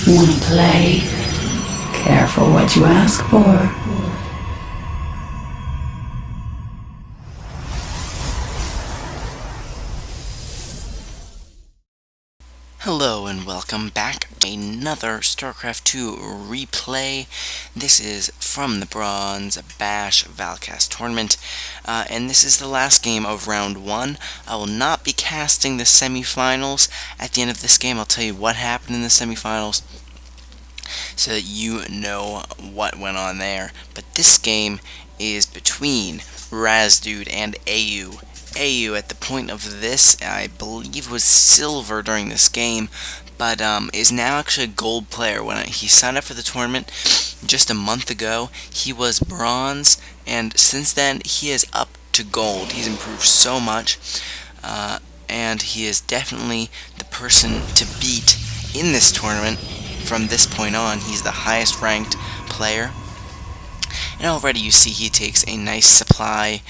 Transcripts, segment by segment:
Wanna play? Careful what you ask for. Hello and welcome back to another Starcraft 2 replay. This is from the Bronze Bash ValCast Tournament, and this is the last game of Round 1. I will not be casting the semifinals. At the end of this game, I'll tell you what happened in the semifinals, so that you know what went on there. But this game is between rasdude and aehu. aehu at the point of this, I believe, was silver during this game, but is now actually a gold player. When he signed up for the tournament just a month ago, he was bronze, and since then he is up to gold. He's improved so much, and he is definitely the person to beat in this tournament. From this point on, he's the highest ranked player, and already you see he takes a nice supply.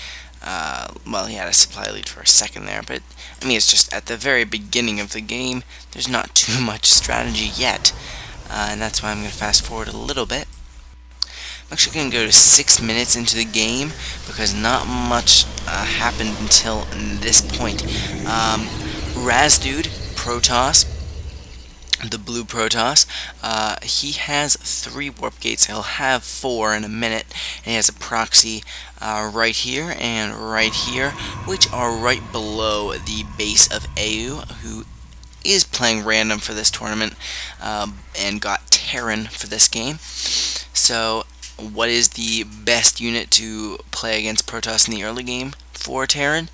Well, he had a supply lead for a second there, but I mean, it's just at the very beginning of the game. There's not too much strategy yet, and that's why I'm going to fast forward a little bit. I'm actually going to go to 6 minutes into the game because not much happened until this point. rasdude, Protoss, the blue Protoss, he has 3 warp gates. He'll have 4 in a minute, and he has a proxy right here and right here, which are right below the base of aehu, who is playing random for this tournament, and got Terran for this game. So what is the best unit to play against Protoss in the early game for Terran?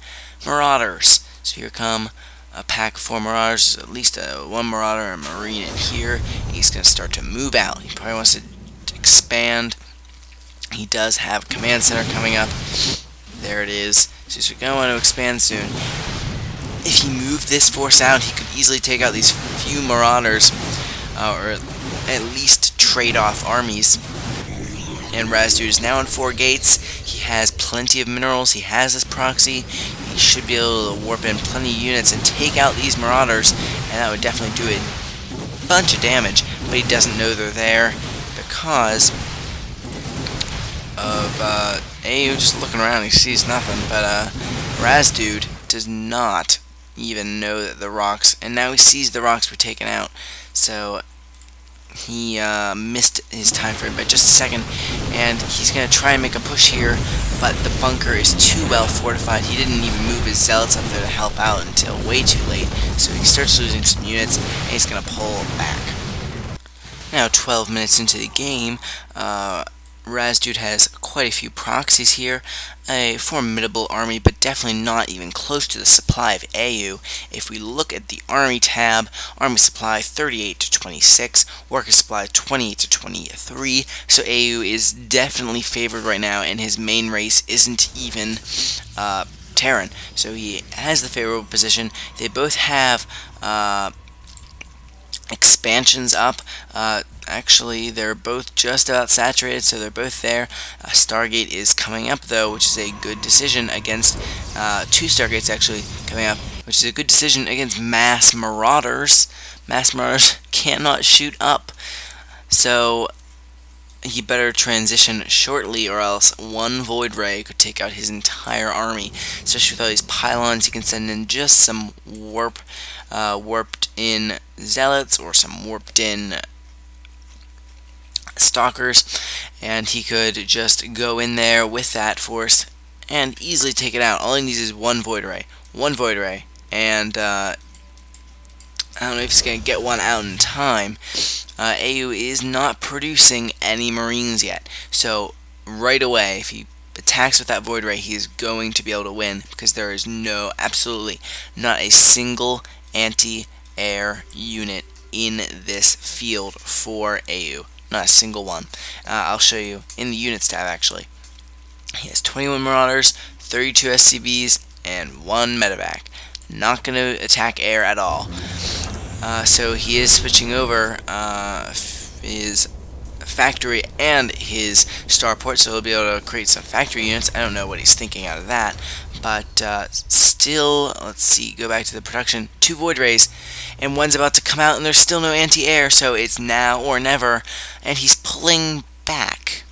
Marauders. So here come a pack of 4 Marauders, at least one Marauder and a Marine in here. He's going to start to move out. He probably wants to expand. He does have Command Center coming up. There it is. So he's going to want to expand soon. If he moved this force out, he could easily take out these few Marauders, or at least trade off armies. And rasdude is now in 4 gates. He has plenty of minerals. He has his proxy. He should be able to warp in plenty of units and take out these Marauders, and that would definitely do a bunch of damage. But he doesn't know they're there because of aehu just looking around. He sees nothing. But rasdude does not even know that the rocks, and now he sees the rocks were taken out. So he missed his time frame by just a second, and he's going to try and make a push here, but the bunker is too well fortified. He didn't even move his zealots up there to help out until way too late, so he starts losing some units, and he's going to pull back. Now, 12 minutes into the game, rasdude has quite a few proxies here, a formidable army, but definitely not even close to the supply of aehu. If we look at the army tab, army supply 38 to 26, worker supply 28 to 23, so aehu is definitely favored right now, and his main race isn't even Terran, so he has the favorable position. They both have expansions up. Actually, they're both just about saturated, so they're both there. Stargate is coming up, though, which is a good decision against 2 Stargates actually coming up, which is a good decision against mass Marauders. Mass Marauders cannot shoot up, so he better transition shortly, or else one Void Ray could take out his entire army. Especially with all these pylons, he can send in just some warped in zealots or some warped in stalkers, and he could just go in there with that force and easily take it out. All he needs is one Void Ray, and I don't know if he's going to get one out in time. aehu is not producing any Marines yet, so right away, if he attacks with that Void Ray, he is going to be able to win, because there is absolutely not a single anti-air unit in this field for aehu. Not a single one. I'll show you in the units tab, actually. He has 21 Marauders, 32 SCBs, and 1 medevac. Not going to attack air at all. So he is switching over his factory and his starport, so he'll be able to create some factory units. I don't know what he's thinking out of that, But still, let's see, go back to the production. 2 Void Rays, and one's about to come out, and there's still no anti-air, so it's now or never, and he's pulling back.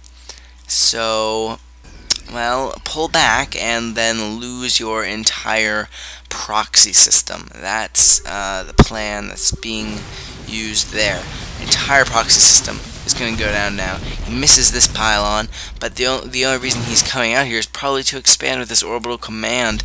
So, well, pull back and then lose your entire proxy system. That's the plan that's being used there. Entire proxy system is going to go down now. He misses this pylon, but the only reason he's coming out here is probably to expand with this orbital command,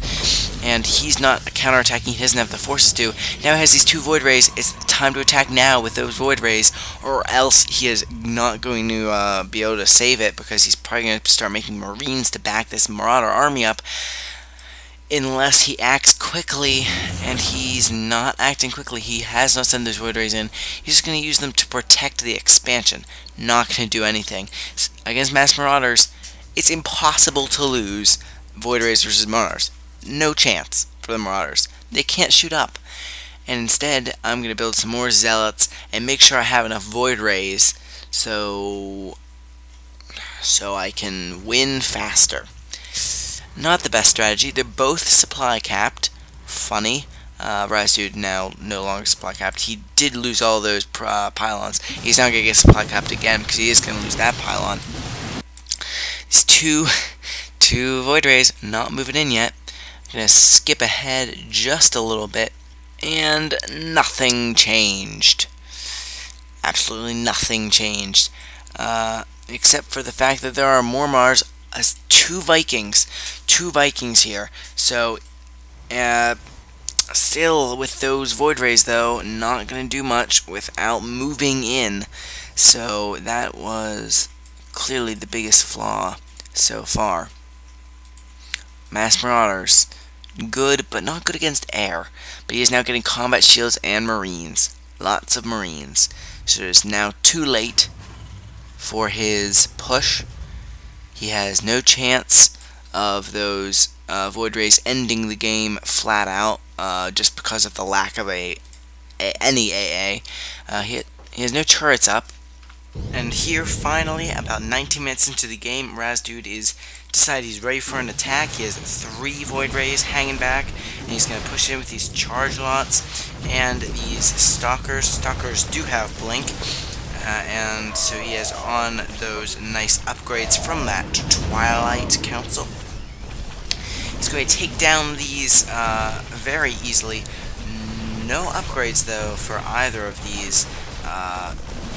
and he's not counterattacking. He doesn't have the forces to. Now he has these 2 Void Rays. It's time to attack now with those Void Rays, or else he is not going to be able to save it, because he's probably going to start making Marines to back this Marauder army up, unless he acts quickly, and he's not acting quickly. He has not sent those Void Rays in. He's just going to use them to protect the expansion. Not going to do anything. Against Mass Marauders, it's impossible to lose Void Rays versus Marauders. No chance for the Marauders. They can't shoot up. And instead, I'm going to build some more Zealots and make sure I have enough Void Rays so I can win faster. Not the best strategy. They're both supply capped. Funny. rasdude now no longer supply capped. He did lose all those pylons. He's now going to get supply capped again, because he is going to lose that pylon. These two Void Rays not moving in yet. I'm going to skip ahead just a little bit, and nothing changed. Absolutely nothing changed. Except for the fact that there are more Mars. Two Vikings here. So, still with those Void Rays though, not going to do much without moving in. So that was clearly the biggest flaw so far. Mass Marauders, good, but not good against air. But he is now getting combat shields and Marines. Lots of Marines. So it's now too late for his push. He has no chance of those Void Rays ending the game flat out, just because of the lack of any AA. He has no turrets up. And here, finally, about 19 minutes into the game, rasdude is decided he's ready for an attack. He has 3 Void Rays hanging back, and he's going to push in with these charge lots and these stalkers. Stalkers do have blink. And so he has on those nice upgrades from that Twilight Council. He's going to take down these very easily. No upgrades, though, for either of these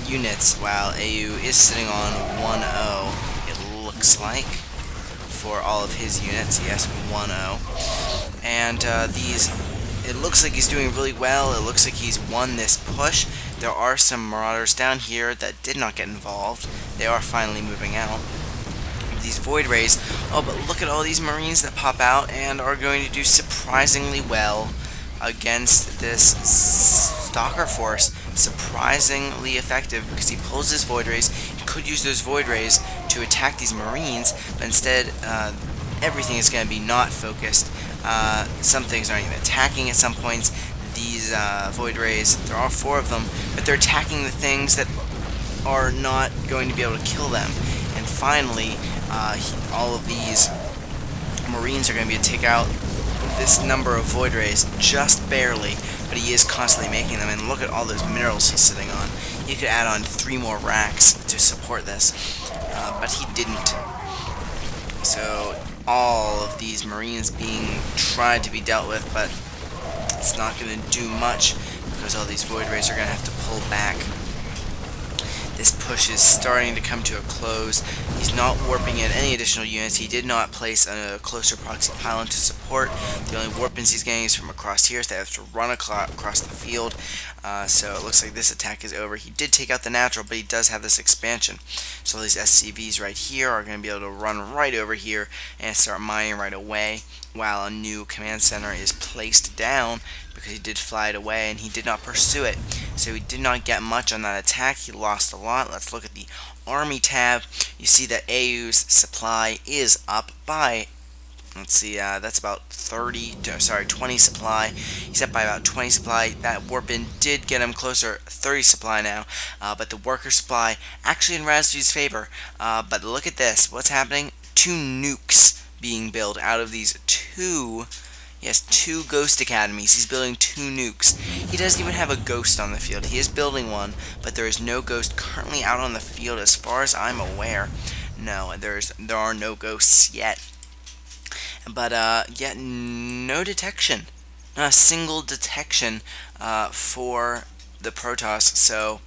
units, while aehu is sitting on 1-0, it looks like, for all of his units. Yes, 1-0. And it looks like he's doing really well. It looks like he's won this push. There are some Marauders down here that did not get involved. They are finally moving out. These Void Rays. Oh, but look at all these Marines that pop out and are going to do surprisingly well against this Stalker force. Surprisingly effective, because he pulls his Void Rays. He could use those Void Rays to attack these Marines, but instead everything is going to be not focused. Some things aren't even attacking at some points. These Void Rays, there are 4 of them, but they're attacking the things that are not going to be able to kill them. And finally, all of these Marines are going to be able to take out this number of Void Rays, just barely, but he is constantly making them. And look at all those minerals he's sitting on. He could add on 3 more racks to support this, but he didn't. So all of these Marines being tried to be dealt with, but it's not going to do much, because all these Void Rays are going to have to pull back. This push is starting to come to a close. He's not warping in any additional units. He did not place a closer proxy pylon to support. The only warp-ins he's getting is from across here, so they have to run across the field. So it looks like this attack is over. He did take out the natural, but he does have this expansion. So these SCVs right here are going to be able to run right over here and start mining right away, while a new command center is placed down, because he did fly it away and he did not pursue it. So he did not get much on that attack. He lost a lot. Let's look at the army tab. You see that aehu's supply is up by, let's see, that's about 20 supply. He's up by about 20 supply. That warp-in did get him closer, 30 supply now. But the worker supply actually in rasdude's favor. But look at this. What's happening? 2 nukes being built out of these two. He has two ghost academies. He's building two nukes. He doesn't even have a ghost on the field. He is building one, but there is no ghost currently out on the field as far as I'm aware. No, there are no ghosts yet. But yet no detection. Not a single detection for the Protoss. So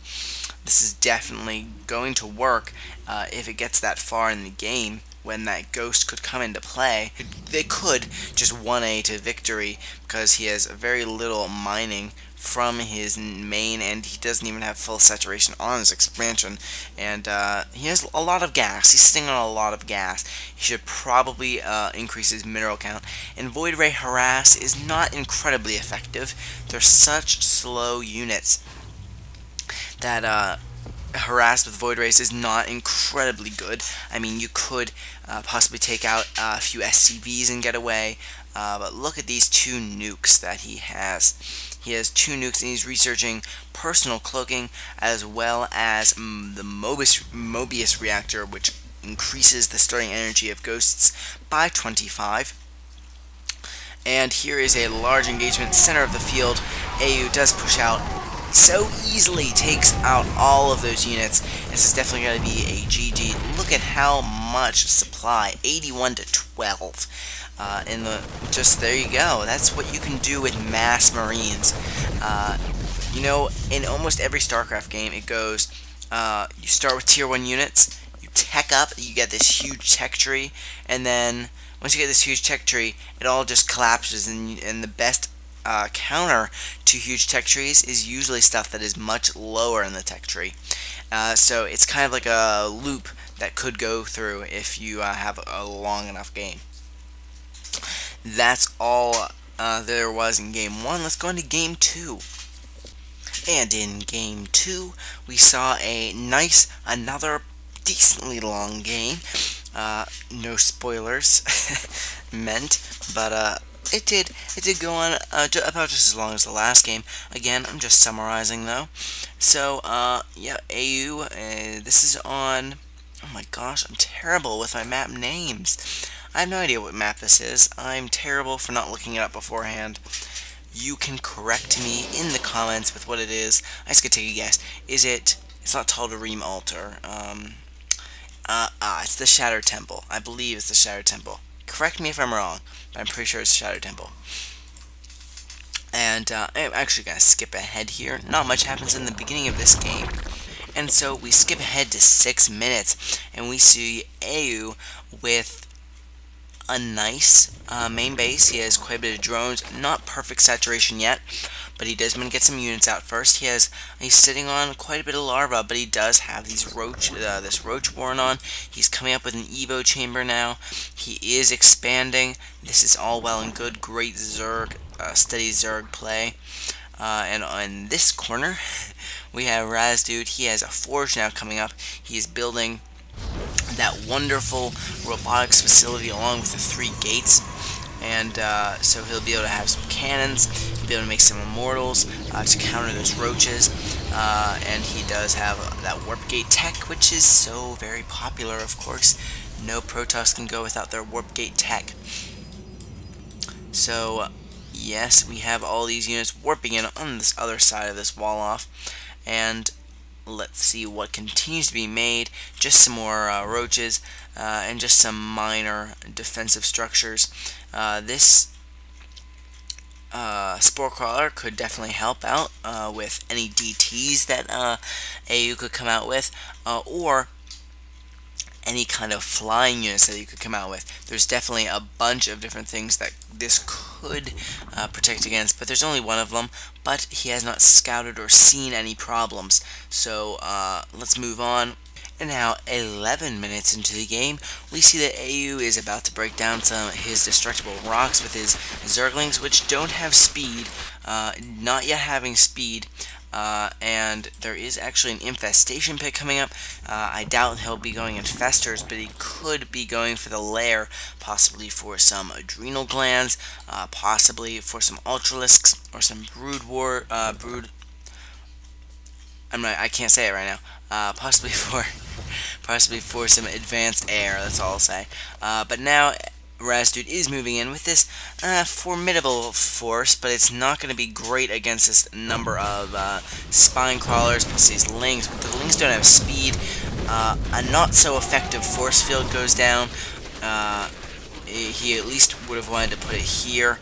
this is definitely going to work if it gets that far in the game, when that ghost could come into play. They could just 1A to victory, because he has very little mining from his main, and he doesn't even have full saturation on his expansion, and he has a lot of gas. He's sitting on a lot of gas. He should probably increase his mineral count. And Void Ray Harass is not incredibly effective. They're such slow units that Harass with Void Rays is not incredibly good. I mean, you could possibly take out a few SCVs and get away, but look at these two nukes that he has. He has two nukes, and he's researching personal cloaking as well as the Mobius reactor, which increases the starting energy of ghosts by 25. And here is a large engagement, center of the field. aehu does push out, so easily takes out all of those units. This is definitely going to be a GG. Look at how much supply, 81 to 12. There you go. That's what you can do with mass Marines. You know, in almost every StarCraft game, it goes, you start with tier 1 units, you tech up, you get this huge tech tree, and then once you get this huge tech tree, it all just collapses, and the best counter to huge tech trees is usually stuff that is much lower in the tech tree. So it's kind of like a loop that could go through if you have a long enough game. That's all there was in Game 1. Let's go into Game 2. And in Game 2, we saw another decently long game. No spoilers meant, but it did go on about just as long as the last game. Again, I'm just summarizing though. So yeah, aehu. This is on. Oh my gosh, I'm terrible with my map names. I have no idea what map this is. I'm terrible for not looking it up beforehand. You can correct me in the comments with what it is. I just could take a guess. It's not Tal'Darim Altar. It's the Shattered Temple. I believe it's the Shattered Temple. Correct me if I'm wrong, but I'm pretty sure it's Shattered Temple. And I'm actually going to skip ahead here. Not much happens in the beginning of this game. And so we skip ahead to 6 minutes, and we see aehu with a nice main base. He has quite a bit of drones, not perfect saturation yet, but he does want to get some units out first. He's sitting on quite a bit of larva, but he does have these this roach born on. He's coming up with an Evo chamber now. He is expanding. This is all well and good. Great Zerg, steady Zerg play. And on this corner, we have rasdude. He has a forge now coming up. He is building that wonderful robotics facility along with the 3 gates, and so he'll be able to have some cannons, he'll be able to make some immortals to counter those roaches, and he does have that warp gate tech, which is so very popular. Of course, no Protoss can go without their warp gate tech. So yes, we have all these units warping in on this other side of this wall off, and let's see what continues to be made. Just some more roaches and just some minor defensive structures. This Spore Crawler could definitely help out with any DTs that aehu could come out with, or any kind of flying units that you could come out with. There's definitely a bunch of different things that this could protect against, but there's only one of them. But he has not scouted or seen any problems. So let's move on. And now, 11 minutes into the game, we see that aehu is about to break down some of his destructible rocks with his Zerglings, which don't have speed, not yet having speed. And there is actually an infestation pit coming up. I doubt he'll be going infestors, but he could be going for the lair, possibly for some adrenal glands, possibly for some ultralisks or some I can't say it right now. Possibly for some advanced air. That's all I'll say. But now rasdude is moving in with this formidable force, but it's not going to be great against this number of spine crawlers plus these lings. But the lings don't have speed. A not so effective force field goes down. He at least would have wanted to put it here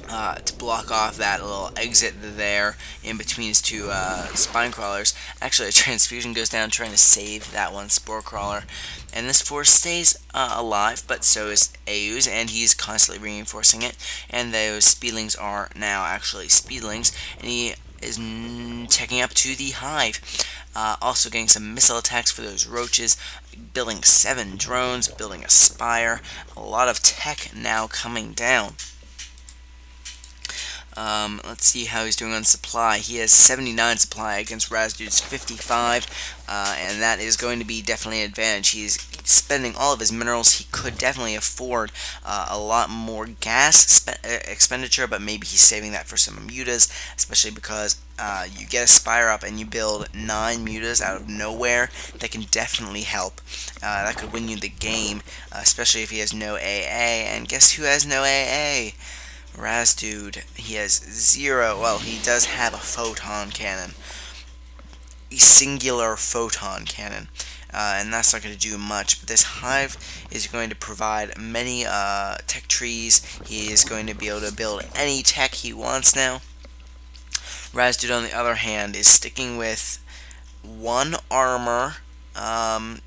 to block off that little exit there in between his two spine crawlers. Actually, a transfusion goes down trying to save that one spore crawler. And this force stays alive, but so is aehu's, and he's constantly reinforcing it. And those speedlings are now actually speedlings, and he is checking up to the hive. Also getting some missile attacks for those roaches, building 7 drones, building a spire. A lot of tech now coming down. Let's see how he's doing on supply. He has 79 supply against rasdude's 55, and that is going to be definitely an advantage. He's spending all of his minerals. He could definitely afford a lot more gas expenditure, but maybe he's saving that for some mutas, especially because you get a spire up and you build 9 mutas out of nowhere. That can definitely help. That could win you the game, especially if he has no AA. And guess who has no AA? rasdude. He has 0. Well, he does have a photon cannon. A singular photon cannon. And that's not going to do much. But this hive is going to provide many tech trees. He is going to be able to build any tech he wants now. rasdude, on the other hand, is sticking with 1 armor. 1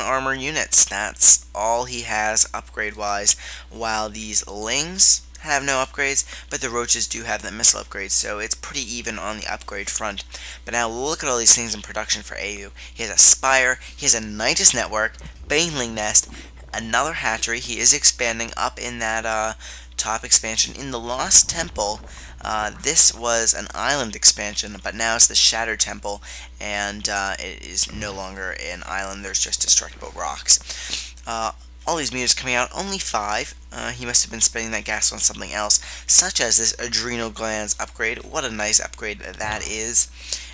armor units. That's all he has upgrade-wise. While these lings have no upgrades, but the roaches do have the missile upgrades, so it's pretty even on the upgrade front. But now look at all these things in production for aehu. He has a spire, he has a Nidus network, baneling nest, another hatchery. He is expanding up in that top expansion in the Lost Temple. This was an island expansion, but now it's the Shattered Temple, and it is no longer an island. There's just destructible rocks. All these mutas coming out, only 5. He must have been spending that gas on something else, such as this adrenal glands upgrade. What a nice upgrade that is.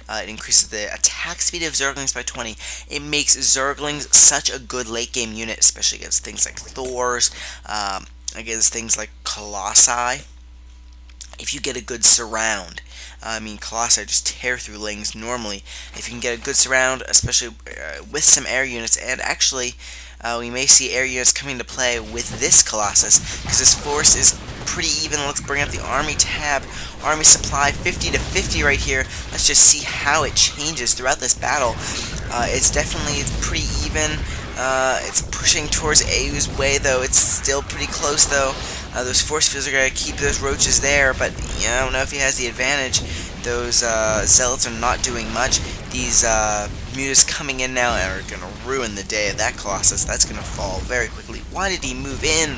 It increases the attack speed of Zerglings by 20. It makes Zerglings such a good late game unit, especially against things like Thors, against things like Colossi. If you get a good surround, Colossi just tear through lings normally. If you can get a good surround, especially with some air units, and actually we may see air units coming into play with this Colossus, because this force is pretty even. Let's bring up the army tab. Army supply 50 to 50 right here. Let's just see how it changes throughout this battle. It's pretty even. It's pushing towards aehu's way, though. It's still pretty close, though. Those force fields are going to keep those roaches there, but I don't know if he has the advantage. Those zealots are not doing much. These mutas coming in now are going to ruin the day of that Colossus. That's going to fall very quickly. Why did he move in?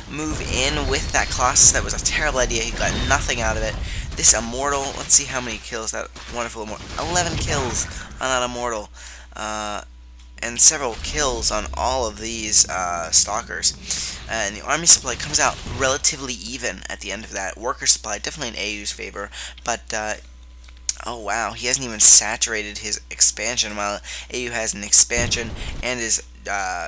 Move in with that Colossus? That was a terrible idea. He got nothing out of it. This Immortal, let's see how many kills that wonderful Immortal. 11 kills on that Immortal. And several kills on all of these stalkers. And the army supply comes out relatively even at the end of that. Worker supply, definitely in aehu's favor, but oh wow, he hasn't even saturated his expansion, while aehu has an expansion and is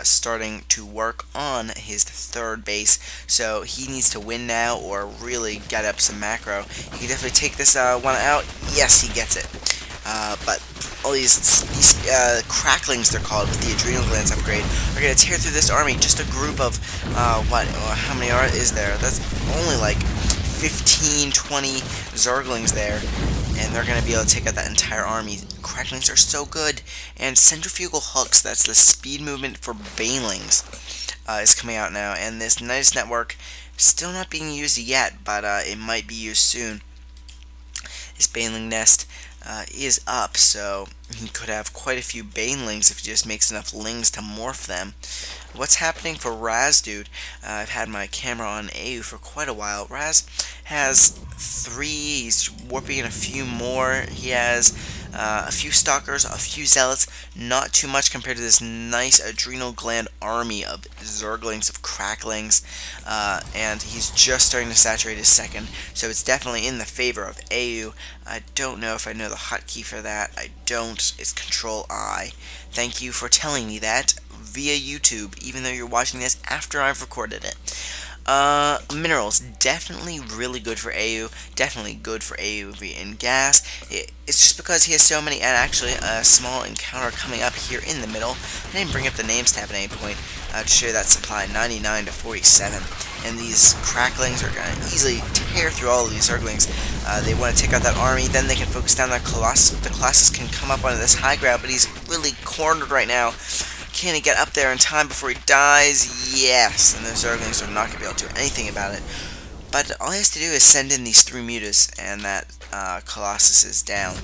starting to work on his 3rd base, so he needs to win now or really get up some macro. He can definitely take this one out. Yes, he gets it. But all these cracklings, they're called, with the adrenal glands upgrade, are going to tear through this army. Just a group of, how many is there? That's only like 15, 20 Zerglings there, and they're going to be able to take out that entire army. Cracklings are so good, and centrifugal hooks, that's the speed movement for banelings, is coming out now, and this Nidus network, still not being used yet, but it might be used soon. His baneling nest is up, so he could have quite a few banelings if he just makes enough lings to morph them. What's happening for rasdude? I've had my camera on aehu for quite a while. Raz has 3, he's warping in a few more. He has a few stalkers, a few zealots, not too much compared to this nice adrenal gland army of zerglings, of cracklings, and he's just starting to saturate his 2nd, so it's definitely in the favor of aehu. I don't know if I know the hotkey for that. I don't. It's Control I. Thank you for telling me that. via YouTube, even though you're watching this after I've recorded it. Minerals, definitely really good for aehu, definitely good for AoV and gas. It's just because he has so many, and actually a small encounter coming up here in the middle. I didn't bring up the names tab at any point to show you that supply, 99 to 47. And these cracklings are going to easily tear through all of these zerglings. They want to take out that army, then they can focus down that Colossus, but the Colossus can come up onto this high ground, but he's really cornered right now. Can he get up there in time before he dies? Yes, and those Zerglings are not going to be able to do anything about it. But all he has to do is send in these 3 mutas, and that Colossus is down.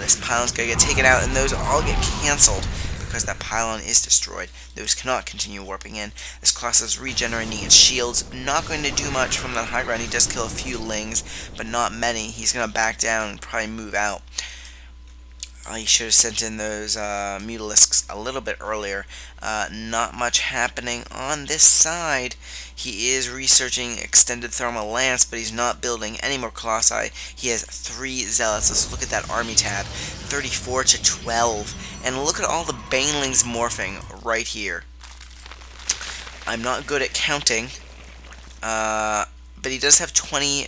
This pylon's going to get taken out, and those all get cancelled because that pylon is destroyed. Those cannot continue warping in. This Colossus is regenerating its shields. Not going to do much from that high ground. He does kill a few lings, but not many. He's going to back down and probably move out. He should have sent in those Mutalisks a little bit earlier. Not much happening on this side. He is researching extended thermal lance, but he's not building any more Colossi. He has 3 zealots. Let's look at that army tab. 34 to 12. And look at all the banelings morphing right here. I'm not good at counting. But he does have 20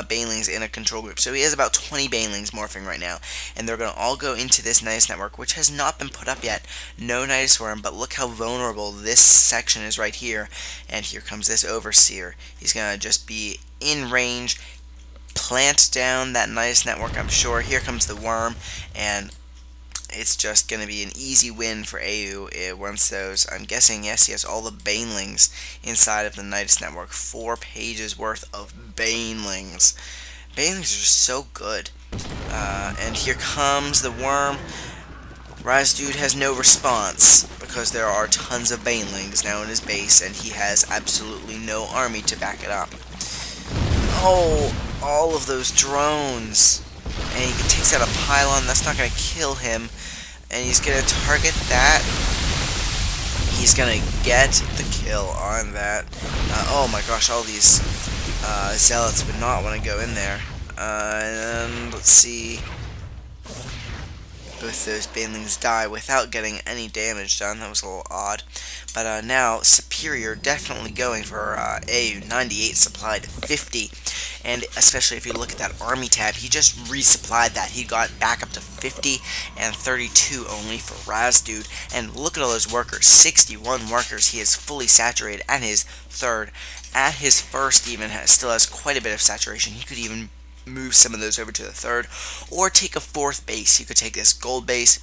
banelings in a control group, so he has about 20 banelings morphing right now, and they're going to all go into this Nidus network, which has not been put up yet. No Nidus Worm, but look how vulnerable this section is right here, and here comes this Overseer. He's going to just be in range, plant down that Nidus network, I'm sure. Here comes the Worm, and it's just going to be an easy win for aehu once those, I'm guessing, yes, he has all the banelings inside of the Nidus network. 4 pages worth of banelings. Banelings are just so good. And here comes the Worm. Rasdude has no response because there are tons of banelings now in his base, and he has absolutely no army to back it up. Oh, all of those drones. And he takes out a pylon. That's not going to kill him. And he's going to target that. He's going to get the kill on that. Oh my gosh, all these zealots would not want to go in there. And let's see. Both those banelings die without getting any damage done. That was a little odd. But now, Superior definitely going for aehu, 98 supply to 50. And especially if you look at that army tab, he just resupplied that. He got back up to 50 and 32 only for Rasdude. And look at all those workers, 61 workers. He is fully saturated at his 3rd. At his 1st even, still has quite a bit of saturation. He could even move some of those over to the 3rd, or take a 4th base. He could take this gold base.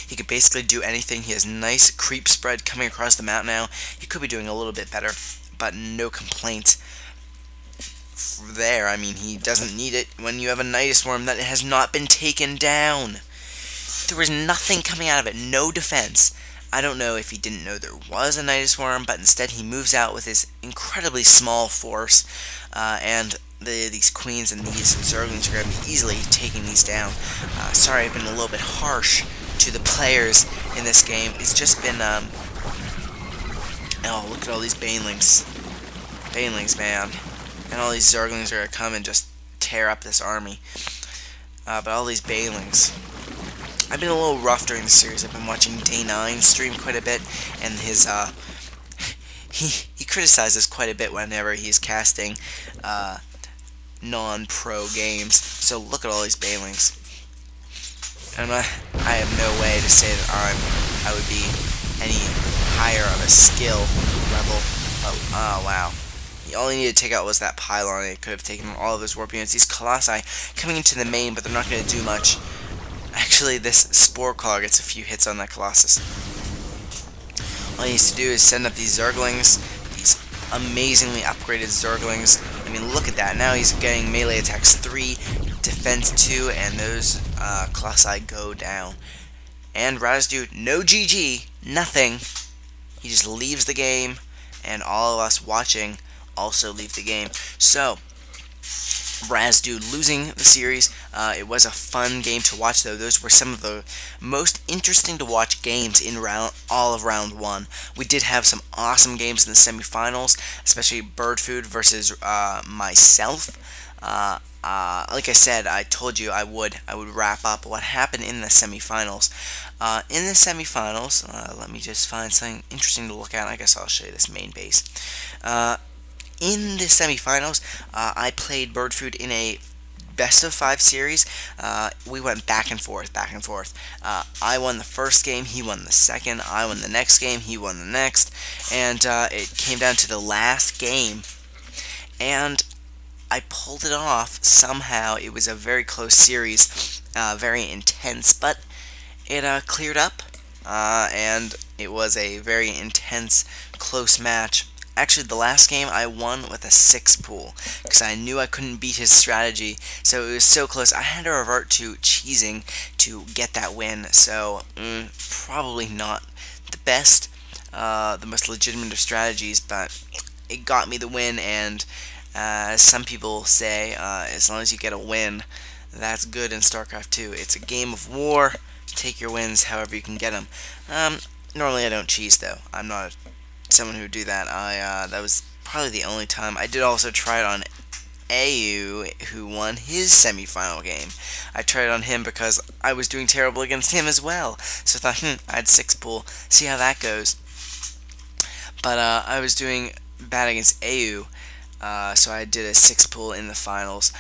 He could basically do anything. He has nice creep spread coming across the map now. He could be doing a little bit better, but no complaints there. I mean, he doesn't need it when you have a Nidus Worm that has not been taken down. There was nothing coming out of it, no defense. I don't know if he didn't know there was a Nidus Worm, but instead he moves out with his incredibly small force, and these queens and these zerglings are going to be easily taking these down. Sorry, I've been a little bit harsh to the players in this game. It's just been, oh, look at all these banelings. Banelings, man. And all these zerglings are going to come and just tear up this army. But all these banelings. I've been a little rough during the series. I've been watching Day 9 stream quite a bit, and his, he criticizes quite a bit whenever he's casting, non-pro games. So look at all these banelings. And I have no way to say that I would be any higher of a skill level. Oh wow. All he needed to take out was that pylon. It could have taken all of his warp units. These Colossi coming into the main, but they're not going to do much. Actually, this Spore Caller gets a few hits on that Colossus. All he needs to do is send up these Zerglings, these amazingly upgraded Zerglings. I mean, look at that. Now he's getting melee attacks 3, defense 2, and those Colossi go down. And Rasdude, no GG, nothing. He just leaves the game, and all of us watching also leave the game. So, Rasdude losing the series. It was a fun game to watch, though. Those were some of the most interesting to watch games in all of round 1. We did have some awesome games in the semifinals, especially Bird Food versus myself. Like I said, I told you I would wrap up what happened in the semifinals. In the semifinals, let me just find something interesting to look at. I guess I'll show you this main base. In the semifinals, I played Birdfood in a best of 5 series. We went back and forth, back and forth. I won the first game, he won the second. I won the next game, he won the next. And it came down to the last game. And I pulled it off somehow. It was a very close series, very intense, but it cleared up, and it was a very intense, close match. Actually, the last game I won with a 6 pool, because I knew I couldn't beat his strategy, so it was so close. I had to revert to cheesing to get that win, so probably not the best, the most legitimate of strategies, but it got me the win, and as some people say, as long as you get a win, that's good in Starcraft 2. It's a game of war. Take your wins however you can get them. Normally I don't cheese, though. I'm not someone who would do that. That was probably the only time. I did also try it on aehu, who won his semifinal game. I tried it on him because I was doing terrible against him as well. So I thought, I had 6 pool. See how that goes. But I was doing bad against aehu. So I did a 6 pool in the finals.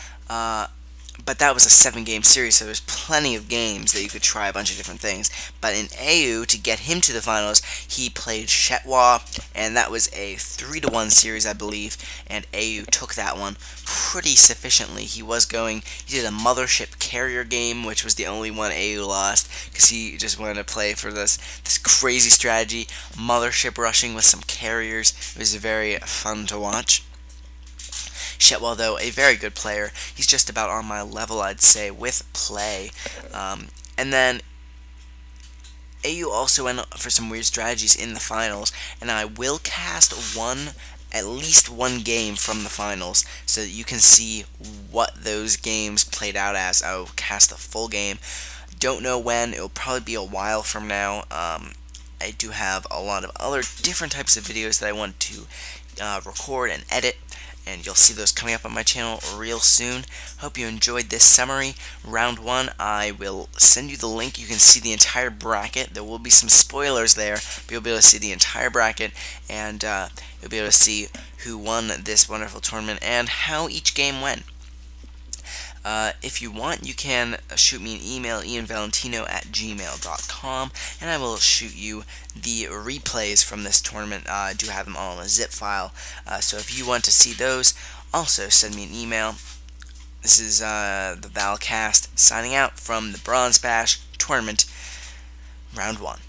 But that was a 7-game series, so there's plenty of games that you could try a bunch of different things. But in aehu, to get him to the finals, he played Shetwa, and that was a 3-1 series, I believe, and aehu took that one pretty sufficiently. He did a Mothership Carrier game, which was the only one aehu lost, because he just wanted to play for this crazy strategy, Mothership rushing with some carriers. It was very fun to watch. Shetwell, though, a very good player. He's just about on my level, I'd say, with play. And then aehu also went for some weird strategies in the finals, and I will cast at least one game from the finals, so that you can see what those games played out as. I will cast the full game. Don't know when. It will probably be a while from now. I do have a lot of other different types of videos that I want to record and edit, and you'll see those coming up on my channel real soon. Hope you enjoyed this summary. Round 1, I will send you the link. You can see the entire bracket. There will be some spoilers there, but you'll be able to see the entire bracket, and you'll be able to see who won this wonderful tournament and how each game went. If you want, you can shoot me an email, ianvalentino@gmail.com, and I will shoot you the replays from this tournament. I do have them all in a zip file, so if you want to see those, also send me an email. This is the ValCast signing out from the Bronze Bash Tournament, Round 1.